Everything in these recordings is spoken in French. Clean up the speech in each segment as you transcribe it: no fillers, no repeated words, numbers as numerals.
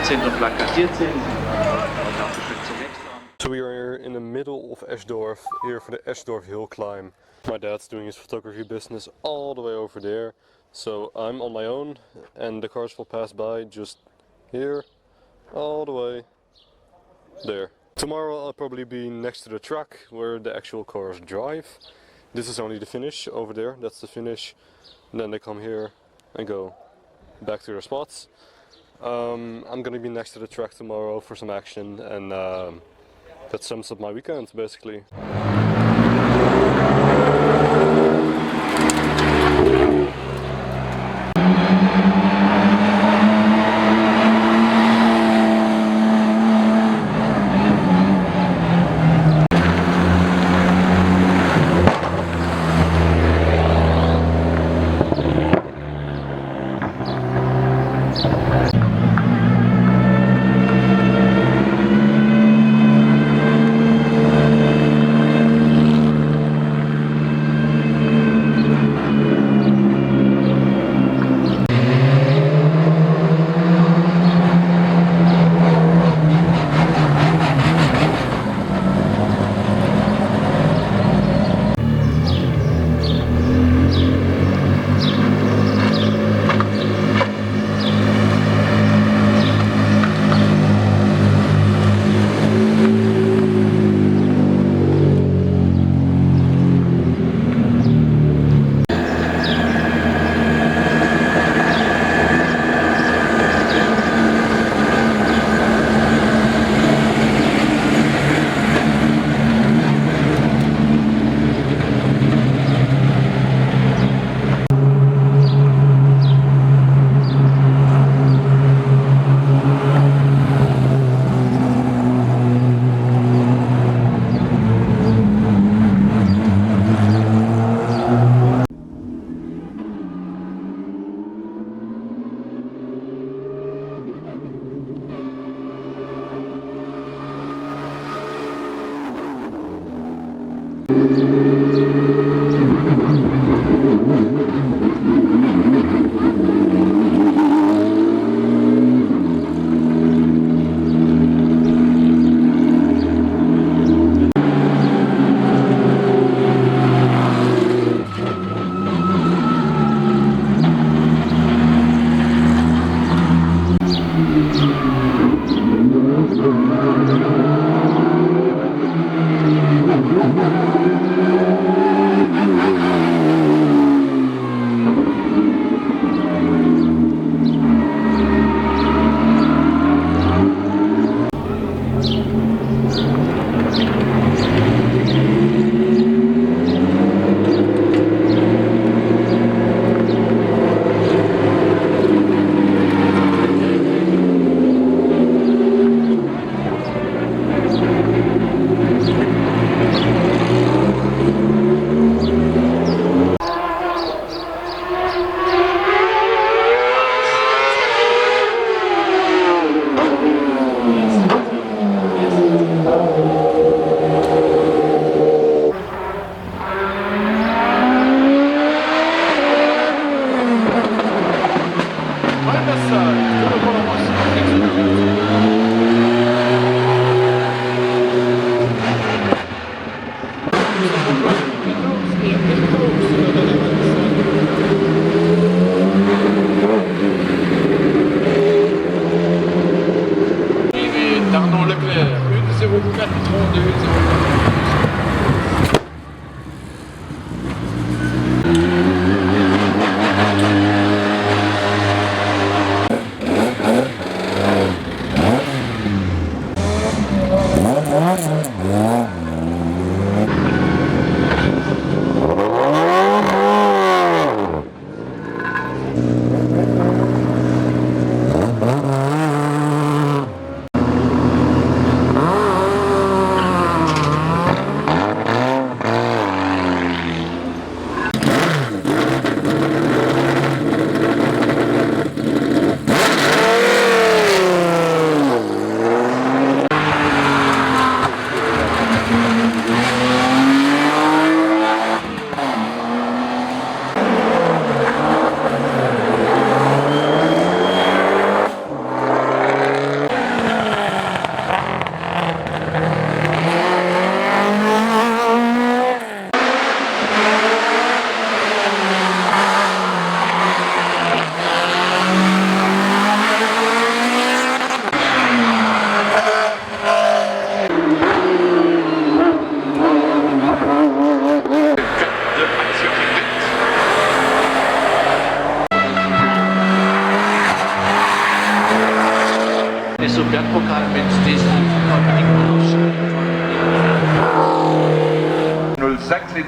So we are in the middle of Eschdorf, here for the Eschdorf hill climb. My dad's doing his photography business all the way over there, so I'm on my own and the cars will pass by just here, all the way there. Tomorrow I'll probably be next to the track where the actual cars drive. This is only the finish over there, that's the finish. And then they come here and go back to their spots. I'm gonna be next to the track tomorrow for some action, and that sums up my weekend basically.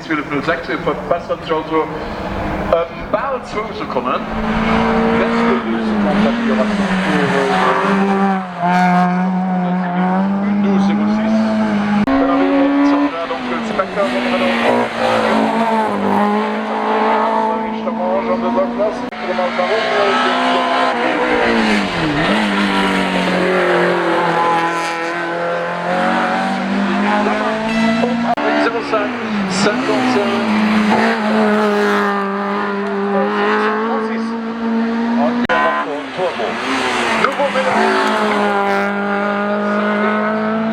1206 im Passkontrolltor bald 2 Sekunden. Beste Lösung von Konfiguration. 1206. Dann har vi åt donc le spectre justement Jean de bonne place.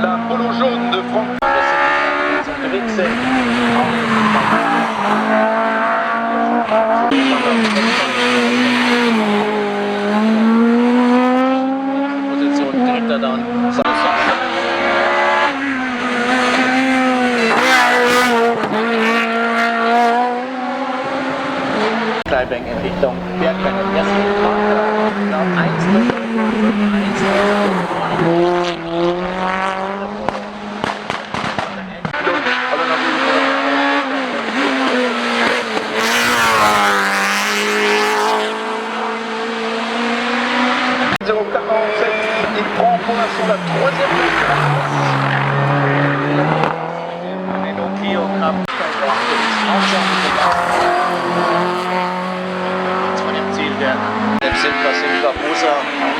La polo jaune de Franck. Position kriegt er dann. Steilbank in Richtung Bergbank im ersten Quartal. Ich glaube 0,47, il prend pour l'instant la 3e place. Von dem Ziel der Silvers in Barbosa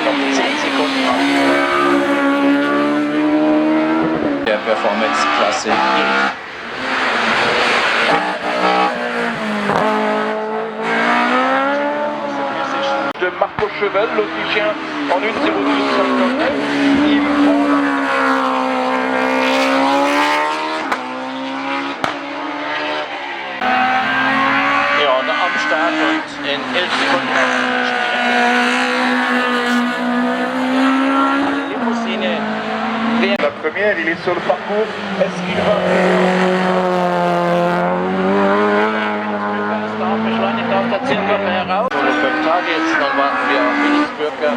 noch 10 Sekunden ab. Der Performance-Klasse E. De Marco Chevel, l'Autrichien en 1,02,59. Il prend am Start und in 11 Sekunden Limousine. La première, il est sur le parcours. Est-ce qu'il va beschleunigt auf der Zielgruppe heraus? Solo 5 Tage jetzt, dann warten wir auf Felix Bürger.